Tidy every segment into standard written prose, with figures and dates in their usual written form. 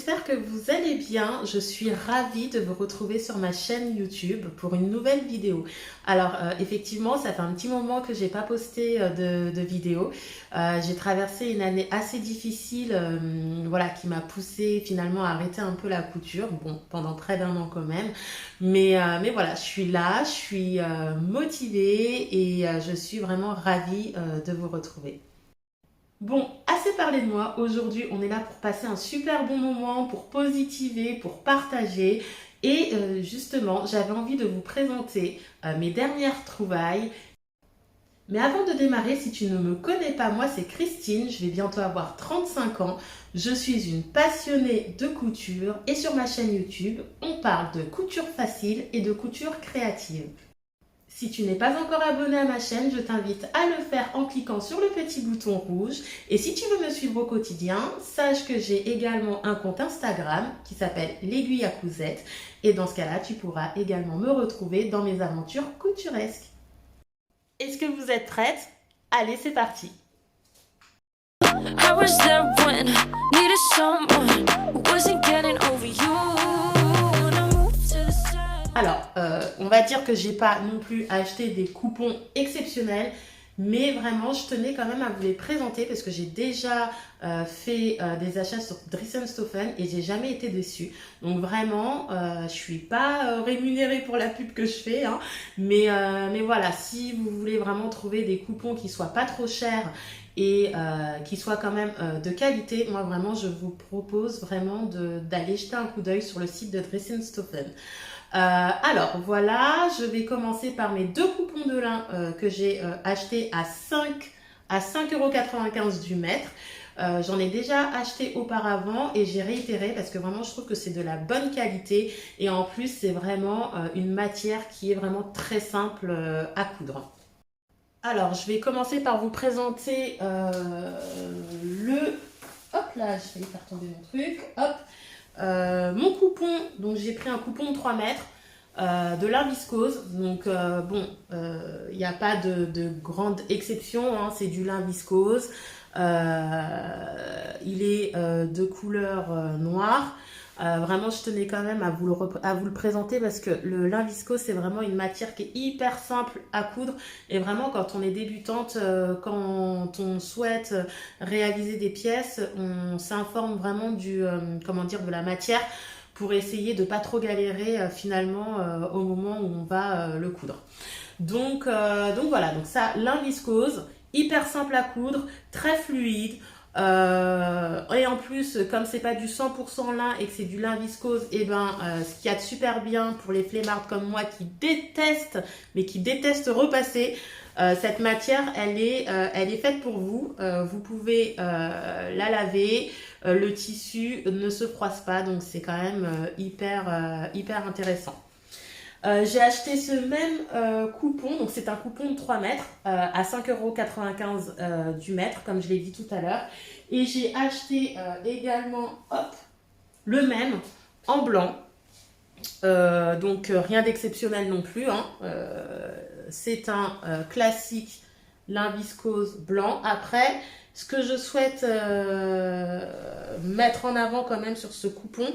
j'espère que vous allez bien. Je suis ravie de vous retrouver sur ma chaîne YouTube pour une nouvelle vidéo. Alors effectivement, ça fait un petit moment que j'ai pas posté de vidéo. J'ai traversé une année assez difficile, voilà, qui m'a poussée finalement à arrêter un peu la couture. Bon, pendant près d'un an quand même. Mais voilà, je suis là, je suis motivée et je suis vraiment ravie de vous retrouver. Bon, assez parlé de moi. Aujourd'hui, on est là pour passer un super bon moment, pour positiver, pour partager. Et justement, j'avais envie de vous présenter mes dernières trouvailles. Mais avant de démarrer, si tu ne me connais pas, moi c'est Christine, je vais bientôt avoir 35 ans. Je suis une passionnée de couture et sur ma chaîne YouTube, on parle de couture facile et de couture créative. Si tu n'es pas encore abonné à ma chaîne, je t'invite à le faire en cliquant sur le petit bouton rouge. Et si tu veux me suivre au quotidien, sache que j'ai également un compte Instagram qui s'appelle l'aiguille à cousette. Et dans ce cas-là, tu pourras également me retrouver dans mes aventures couturesques. Est-ce que vous êtes prête? Allez, c'est parti! I was there when needed someone who wasn't getting over you. Alors, on va dire que j'ai pas non plus acheté des coupons exceptionnels, mais vraiment, je tenais quand même à vous les présenter parce que j'ai déjà fait des achats sur Dressenstoffen et j'ai jamais été déçue. Donc vraiment, je suis pas rémunérée pour la pub que je fais, hein, mais voilà, si vous voulez vraiment trouver des coupons qui soient pas trop chers et qui soient quand même de qualité, moi vraiment, je vous propose vraiment d'aller jeter un coup d'œil sur le site de Dressenstoffen. Alors voilà, je vais commencer par mes deux coupons de lin que j'ai achetés à 5,95 € du mètre. J'en ai déjà acheté auparavant et j'ai réitéré parce que vraiment je trouve que c'est de la bonne qualité et en plus c'est vraiment une matière qui est vraiment très simple à coudre. Alors je vais commencer par vous présenter Hop là, j'ai failli faire tomber mon truc. Hop. Mon coupon, donc j'ai pris un coupon de 3 mètres de lin viscose. Donc bon, il n'y a pas de grande exception, hein, c'est du lin viscose. Il est de couleur noire. Vraiment, je tenais quand même à vous le présenter parce que le lin viscose, c'est vraiment une matière qui est hyper simple à coudre. Et vraiment, quand on est débutante, quand on souhaite réaliser des pièces, on s'informe vraiment de la matière pour essayer de pas trop galérer finalement au moment où on va le coudre. Donc voilà, donc ça, lin viscose, hyper simple à coudre, très fluide. Et en plus, comme c'est pas du 100% lin et que c'est du lin viscose, et ce qu'il y a de super bien pour les flemmards comme moi qui détestent, mais qui détestent repasser, cette matière, elle est faite pour vous. Vous pouvez la laver, le tissu ne se froisse pas, donc c'est quand même hyper intéressant. J'ai acheté ce même coupon, donc c'est un coupon de 3 mètres à 5,95 € du mètre, comme je l'ai dit tout à l'heure. Et j'ai acheté également le même en blanc. Donc rien d'exceptionnel non plus, hein. C'est un classique lin viscose blanc. Après, ce que je souhaite mettre en avant quand même sur ce coupon,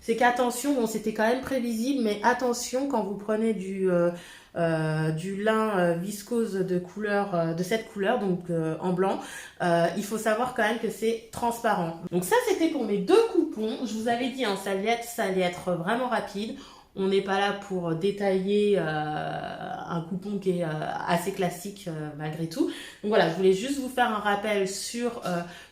c'est qu'attention, bon c'était quand même prévisible, mais attention quand vous prenez du lin viscose de cette couleur, donc en blanc, il faut savoir quand même que c'est transparent. Donc ça c'était pour mes deux coupons. Je vous avais dit, hein, ça allait être vraiment rapide. On n'est pas là pour détailler un coupon qui est assez classique malgré tout. Donc voilà, je voulais juste vous faire un rappel sur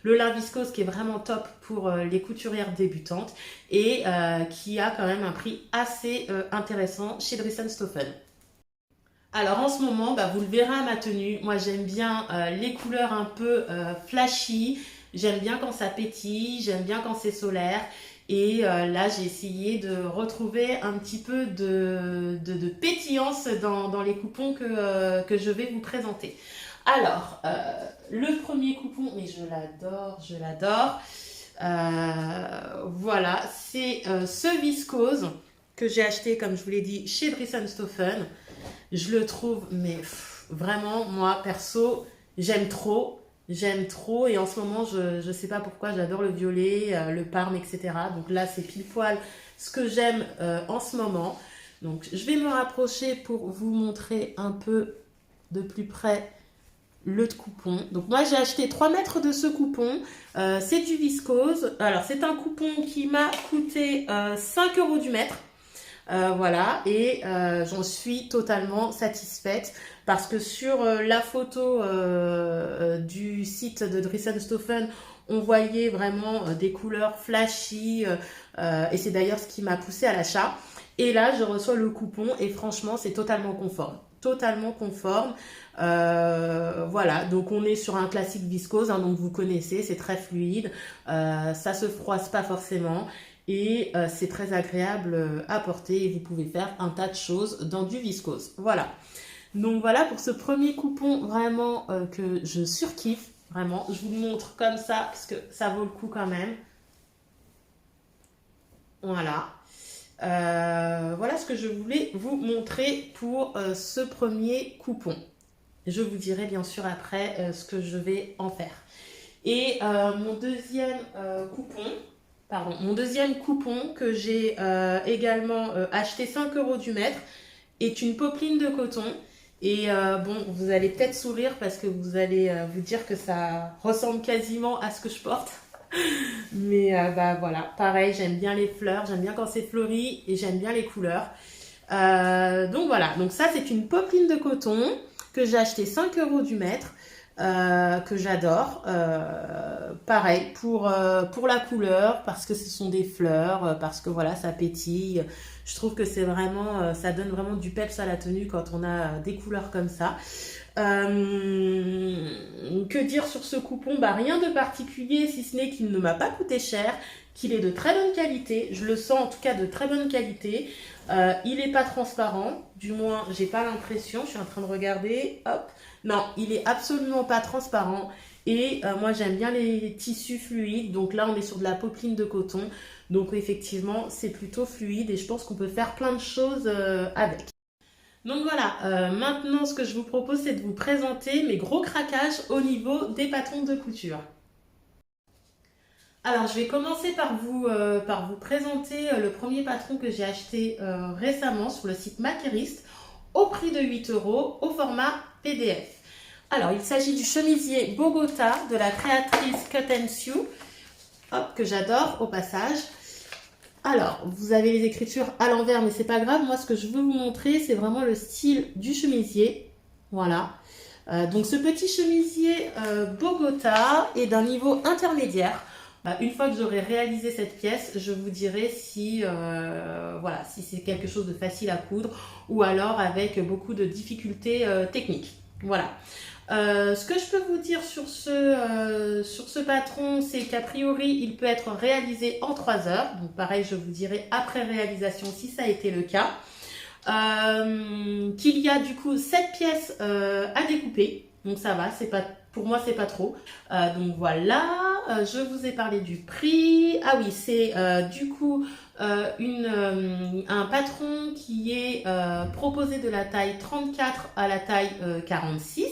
le lin viscose qui est vraiment top pour les couturières débutantes et qui a quand même un prix assez intéressant chez Dressenstoffen. Alors en ce moment, vous le verrez à ma tenue, moi j'aime bien les couleurs un peu flashy, j'aime bien quand ça pétille, j'aime bien quand c'est solaire. Et là, j'ai essayé de retrouver un petit peu de pétillance dans les coupons que je vais vous présenter. Alors, le premier coupon, mais je l'adore. Voilà, c'est ce viscose que j'ai acheté, comme je vous l'ai dit, chez Dressenstoffen. Je le trouve, mais vraiment, moi, perso, j'aime trop. J'aime trop et en ce moment, je sais pas pourquoi, j'adore le violet, le parme, etc. Donc là, c'est pile poil ce que j'aime en ce moment. Donc je vais me rapprocher pour vous montrer un peu de plus près le coupon. Donc moi j'ai acheté 3 mètres de ce coupon. C'est du viscose. Alors c'est un coupon qui m'a coûté 5 euros du mètre. Voilà, et j'en suis totalement satisfaite parce que sur la photo du site de Dressenstoffen, on voyait vraiment des couleurs flashy et c'est d'ailleurs ce qui m'a poussé à l'achat. Et là, je reçois le coupon et franchement, c'est totalement conforme. Totalement conforme. Voilà, donc on est sur un classique viscose, hein, donc vous connaissez, c'est très fluide, ça se froisse pas forcément. Et c'est très agréable à porter et vous pouvez faire un tas de choses dans du viscose. Voilà. Donc voilà pour ce premier coupon vraiment que je surkiffe. Vraiment, je vous le montre comme ça parce que ça vaut le coup quand même. Voilà. Voilà ce que je voulais vous montrer pour ce premier coupon. Je vous dirai bien sûr après ce que je vais en faire. Et mon deuxième coupon, pardon, mon deuxième coupon que j'ai également acheté 5 euros du mètre est une popeline de coton. Et bon, vous allez peut-être sourire parce que vous allez vous dire que ça ressemble quasiment à ce que je porte. Mais bah voilà, pareil, j'aime bien les fleurs, j'aime bien quand c'est fleuri et j'aime bien les couleurs. Donc voilà, donc ça c'est une popeline de coton que j'ai acheté 5 euros du mètre. Que j'adore. Pareil, pour la couleur, parce que ce sont des fleurs, parce que voilà, ça pétille. Je trouve que c'est vraiment, ça donne vraiment du peps à la tenue quand on a des couleurs comme ça. Que dire sur ce coupon? Bah, rien de particulier, si ce n'est qu'il ne m'a pas coûté cher, qu'il est de très bonne qualité. Je le sens en tout cas de très bonne qualité. Il n'est pas transparent, du moins, j'ai pas l'impression. Je suis en train de regarder. Hop. Non, il est absolument pas transparent. Et moi, j'aime bien les tissus fluides. Donc là, on est sur de la popeline de coton. Donc effectivement, c'est plutôt fluide et je pense qu'on peut faire plein de choses avec. Donc voilà, maintenant, ce que je vous propose, c'est de vous présenter mes gros craquages au niveau des patrons de couture. Alors, je vais commencer par vous présenter le premier patron que j'ai acheté récemment sur le site Makerist au prix de 8 euros au format PDF. Alors, il s'agit du chemisier Bogota de la créatrice Cut & Sew, hop, que j'adore au passage. Alors, vous avez les écritures à l'envers, mais c'est pas grave. Moi, ce que je veux vous montrer, c'est vraiment le style du chemisier. Voilà. Donc, ce petit chemisier Bogota est d'un niveau intermédiaire. Une fois que j'aurai réalisé cette pièce, je vous dirai si, voilà, si c'est quelque chose de facile à coudre ou alors avec beaucoup de difficultés techniques. Voilà. Ce que je peux vous dire sur ce patron, c'est qu'a priori, il peut être réalisé en 3 heures. Donc pareil, je vous dirai après réalisation si ça a été le cas. Qu'il y a du coup 7 pièces à découper. Donc ça va, c'est pas, pour moi c'est pas trop. Donc voilà, je vous ai parlé du prix. Ah oui, c'est du coup un patron qui est proposé de la taille 34 à la taille 46.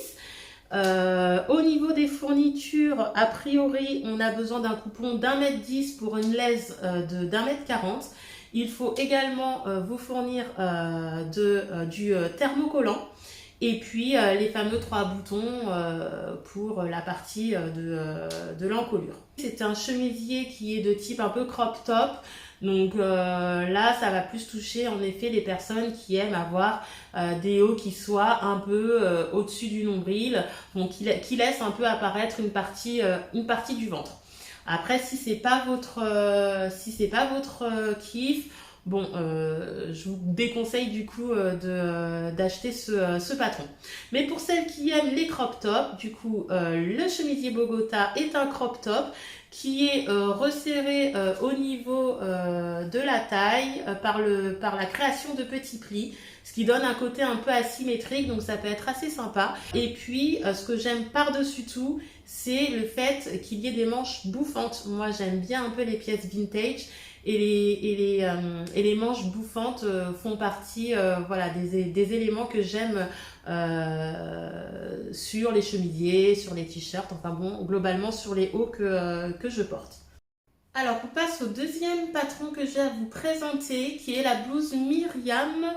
Au niveau des fournitures, a priori, on a besoin d'un coupon d'1,10 m pour une laise de d'1,40 m. Il faut également vous fournir du thermocollant et puis les fameux 3 boutons pour la partie de l'encolure. C'est un chemisier qui est de type un peu crop top. Donc là, ça va plus toucher en effet les personnes qui aiment avoir des hauts qui soient un peu au-dessus du nombril, donc qui laissent un peu apparaître une partie du ventre. Après, si c'est pas votre kiff, bon, je vous déconseille du coup d'acheter ce patron. Mais pour celles qui aiment les crop tops, du coup, le chemisier Bogota est un crop top qui est resserré au niveau de la taille par la création de petits plis, ce qui donne un côté un peu asymétrique, donc ça peut être assez sympa. Et puis, ce que j'aime par-dessus tout, c'est le fait qu'il y ait des manches bouffantes. Moi, j'aime bien un peu les pièces vintage. Et les manches bouffantes font partie voilà, des éléments que j'aime sur les chemisiers, sur les t-shirts, enfin bon, globalement sur les hauts que je porte. Alors, on passe au deuxième patron que j'ai à vous présenter, qui est la blouse Myriam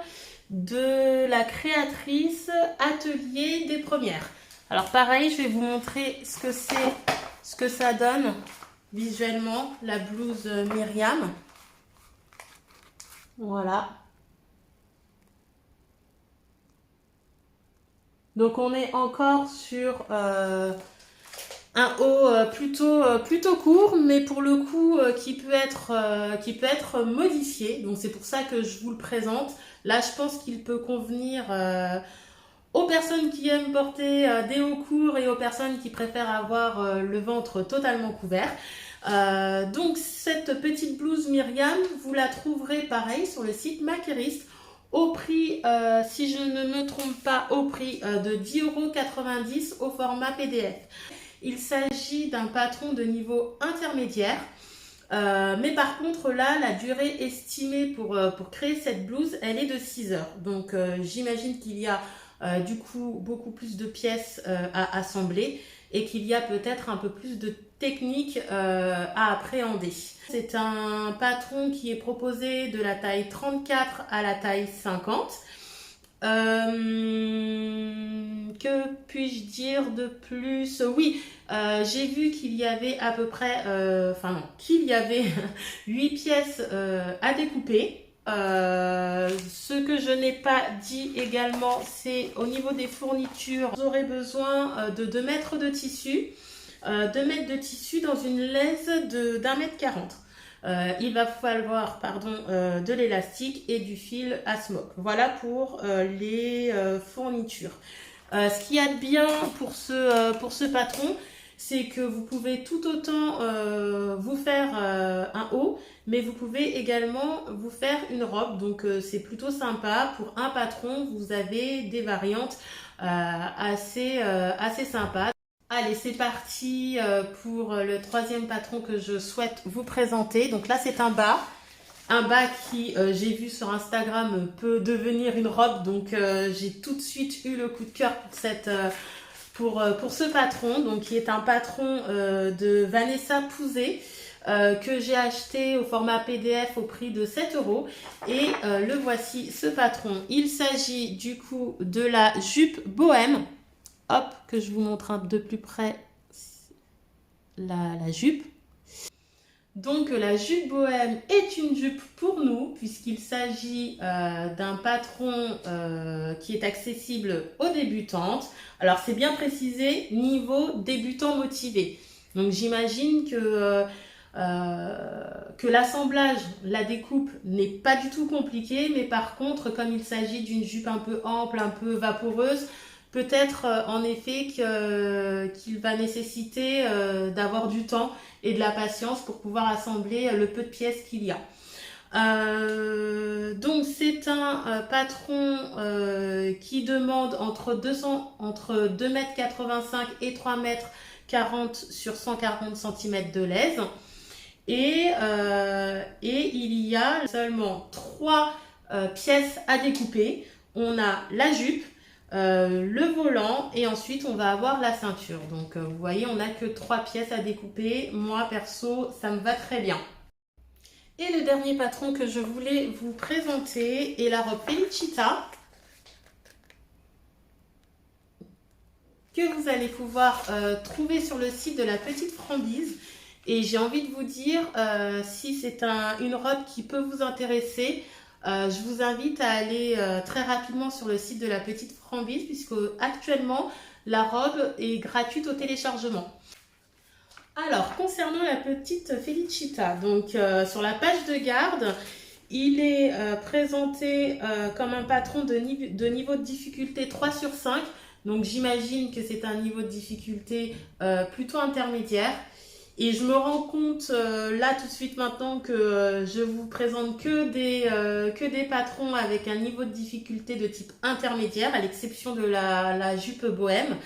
de la créatrice Atelier des Premières. Alors pareil, je vais vous montrer ce que c'est, ce que ça donne visuellement, la blouse Myriam. Voilà. Donc on est encore sur un haut plutôt court, mais pour le coup qui peut être modifié. Donc c'est pour ça que je vous le présente. Là, je pense qu'il peut convenir aux personnes qui aiment porter des hauts courts et aux personnes qui préfèrent avoir le ventre totalement couvert. Donc cette petite blouse Myriam, vous la trouverez pareil sur le site Makerist au prix, si je ne me trompe pas, au prix de 10,90 € au format PDF. Il s'agit d'un patron de niveau intermédiaire. Mais par contre là, la durée estimée pour créer cette blouse, elle est de 6 heures. Donc j'imagine qu'il y a du coup beaucoup plus de pièces à assembler et qu'il y a peut-être un peu plus de technique à appréhender. C'est un patron qui est proposé de la taille 34 à la taille 50. Que puis-je dire de plus? Oui, j'ai vu qu'il y avait à peu près, qu'il y avait 8 pièces à découper. Ce que je n'ai pas dit également, c'est au niveau des fournitures, vous aurez besoin de 2 mètres de tissu, 2 mètres de tissu dans une laisse d'1,40 m. Il va falloir de l'élastique et du fil à smock. Voilà pour les fournitures. Ce qu'il y a de bien pour ce patron, c'est que vous pouvez tout autant vous faire un haut, mais vous pouvez également vous faire une robe. Donc c'est plutôt sympa. Pour un patron, vous avez des variantes assez sympas. Allez, c'est parti pour le troisième patron que je souhaite vous présenter. Donc là, c'est un bas. Un bas qui, j'ai vu sur Instagram, peut devenir une robe. Donc, j'ai tout de suite eu le coup de cœur pour ce patron. Donc, qui est un patron de Vanessa Pouzet. Que j'ai acheté au format PDF au prix de 7 €. Et le voici, ce patron. Il s'agit du coup de la jupe bohème. Hop, que je vous montre un peu de plus près la jupe. Donc la jupe bohème est une jupe pour nous puisqu'il s'agit d'un patron qui est accessible aux débutantes. Alors c'est bien précisé, niveau débutant motivé. Donc j'imagine que l'assemblage, la découpe n'est pas du tout compliqué, mais par contre comme il s'agit d'une jupe un peu ample, un peu vaporeuse, peut-être en effet qu'il va nécessiter d'avoir du temps et de la patience pour pouvoir assembler le peu de pièces qu'il y a. Donc c'est un patron qui demande entre 2,85 m et 3,40 m sur 140 cm de lèse. Et il y a seulement 3 pièces à découper. On a la jupe, le volant et ensuite on va avoir la ceinture. Donc vous voyez, on n'a que 3 pièces à découper. Moi perso, ça me va très bien. Et le dernier patron que je voulais vous présenter est la robe Felicita, que vous allez pouvoir trouver sur le site de la Petite Frambise. Et j'ai envie de vous dire, si c'est une robe qui peut vous intéresser, je vous invite à aller très rapidement sur le site de la Petite Frambise puisque actuellement la robe est gratuite au téléchargement. Alors concernant la petite Felicita, donc sur la page de garde, il est présenté comme un patron de niveau de difficulté 3 sur 5. Donc j'imagine que c'est un niveau de difficulté plutôt intermédiaire. Et je me rends compte là tout de suite maintenant que je vous présente que des patrons avec un niveau de difficulté de type intermédiaire, à l'exception de la jupe bohème.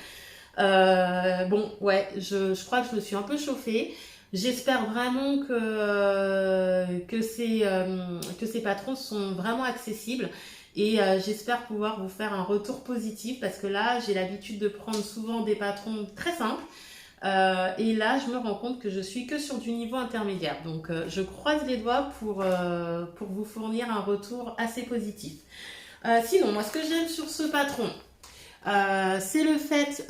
Bon, ouais, je crois que je me suis un peu chauffée. J'espère vraiment que ces patrons sont vraiment accessibles et j'espère pouvoir vous faire un retour positif parce que là, j'ai l'habitude de prendre souvent des patrons très simples. Et là, je me rends compte que je suis que sur du niveau intermédiaire. Donc, je croise les doigts pour vous fournir un retour assez positif. Sinon, moi, ce que j'aime sur ce patron, c'est le fait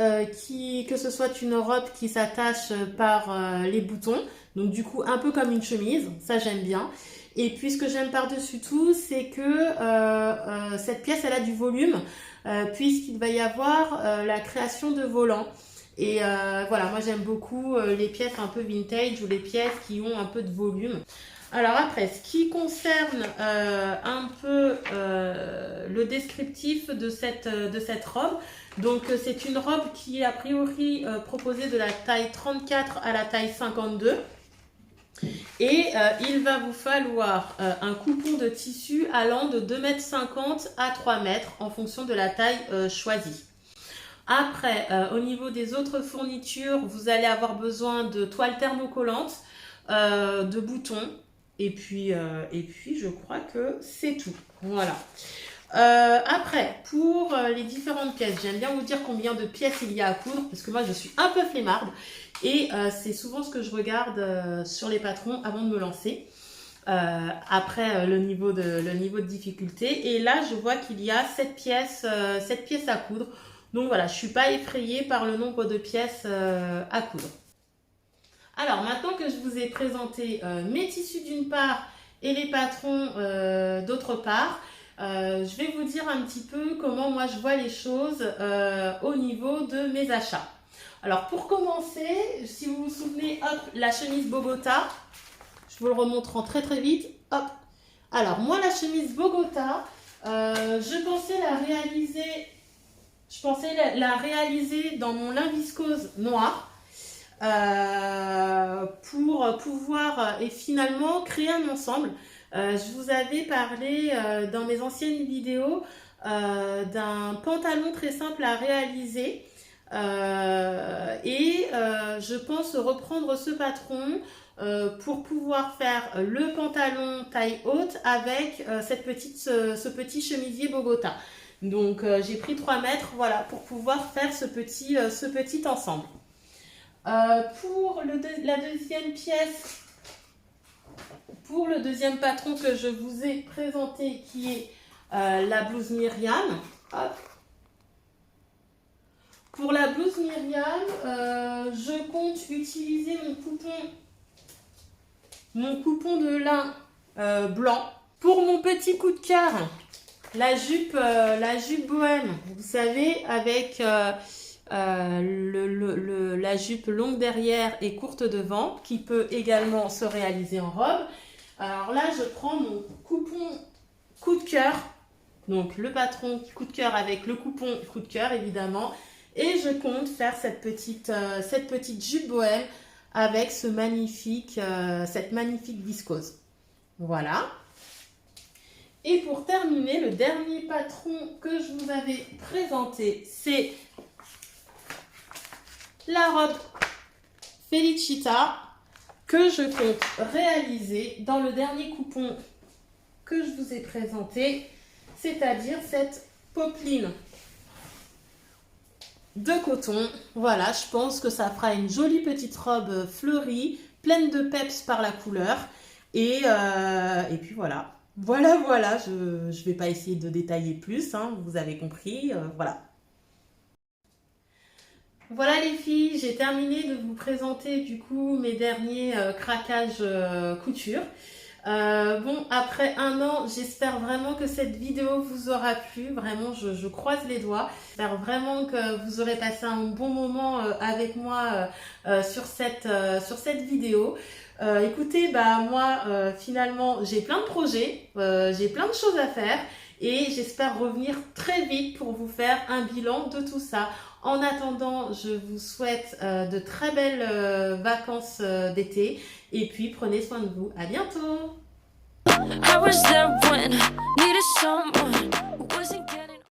que ce soit une robe qui s'attache par les boutons. Donc, du coup, un peu comme une chemise. Ça, j'aime bien. Et puis, ce que j'aime par-dessus tout, c'est que cette pièce, elle a du volume, puisqu'il va y avoir la création de volants. Et voilà, moi j'aime beaucoup les pièces un peu vintage ou les pièces qui ont un peu de volume. Alors après, ce qui concerne un peu le descriptif de cette robe, donc c'est une robe qui est a priori proposée de la taille 34 à la taille 52. Et il va vous falloir un coupon de tissu allant de 2,50 m à 3 m en fonction de la taille choisie. Après, au niveau des autres fournitures, vous allez avoir besoin de toiles thermocollantes, de boutons, et puis je crois que c'est tout. Voilà. Après, pour les différentes pièces, j'aime bien vous dire combien de pièces il y a à coudre, parce que moi je suis un peu flemmarde, et c'est souvent ce que je regarde sur les patrons avant de me lancer. Après le niveau de difficulté, et là je vois qu'il y a 7 pièces à coudre. Donc voilà, je ne suis pas effrayée par le nombre de pièces à coudre. Alors maintenant que je vous ai présenté mes tissus d'une part et les patrons d'autre part, je vais vous dire un petit peu comment moi je vois les choses au niveau de mes achats. Alors pour commencer, si vous vous souvenez, hop, la chemise Bogota, je vous le remontre en très très vite, hop. Alors moi la chemise Bogota, je pensais la réaliser dans mon lin viscose noir pour pouvoir et finalement créer un ensemble. Je vous avais parlé dans mes anciennes vidéos d'un pantalon très simple à réaliser je pense reprendre ce patron pour pouvoir faire le pantalon taille haute avec ce petit chemisier Bogota. Donc j'ai pris 3 mètres, voilà, pour pouvoir faire ce petit ensemble. Pour la deuxième pièce, pour le deuxième patron que je vous ai présenté, qui est la blouse Myriam. Hop. Pour la blouse Myriam, je compte utiliser mon coupon de lin blanc. Pour mon petit coup de cœur, la jupe bohème, vous savez, avec la jupe longue derrière et courte devant, qui peut également se réaliser en robe. Alors là, je prends mon coupon coup de cœur, donc le patron coup de cœur avec le coupon coup de cœur évidemment, et je compte faire cette petite jupe bohème avec cette magnifique viscose. Voilà. Et pour terminer, le dernier patron que je vous avais présenté, c'est la robe Felicita que je compte réaliser dans le dernier coupon que je vous ai présenté, c'est-à-dire cette popeline de coton. Voilà, je pense que ça fera une jolie petite robe fleurie, pleine de peps par la couleur. Et puis voilà. Voilà, je ne vais pas essayer de détailler plus, hein, vous avez compris, voilà. Voilà les filles, j'ai terminé de vous présenter du coup mes derniers craquages couture. Bon, après un an, j'espère vraiment que cette vidéo vous aura plu. Vraiment, je croise les doigts. J'espère vraiment que vous aurez passé un bon moment avec moi sur cette vidéo. Écoutez, bah moi, finalement, j'ai plein de projets, j'ai plein de choses à faire. et j'espère revenir très vite pour vous faire un bilan de tout ça. En attendant, je vous souhaite de très belles vacances d'été et puis prenez soin de vous. À bientôt! I was there when I needed someone who wasn't getting